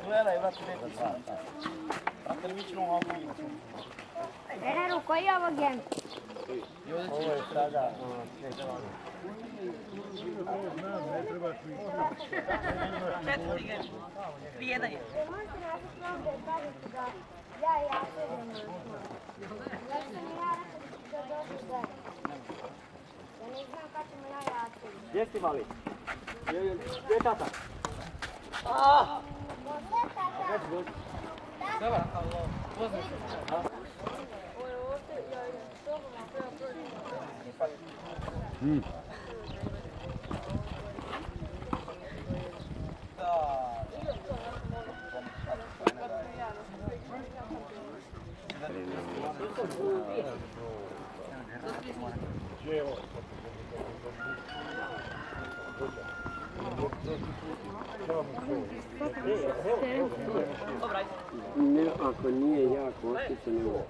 Gledaj, vrati, neki sam. Tako mi ćemo ovako vidjeti. Treneru, koji je ovo gem? Ovo je sada... Ne trebaš mi. Četvrti gem. Prijedan je. Možete raditi ovdje i kažete da ja i ja sedem. Ja sam i ja rekao da dođeš da... Ja ne znam kad ćemo ja i ja sedem. Gdje si mali? Gdje je tata? Može tata? Dobar, alo, poznam se. Ovo je ovdje, ja idem s tobom, a treba proći. Ne, ako nije jako, otiče ne mogu.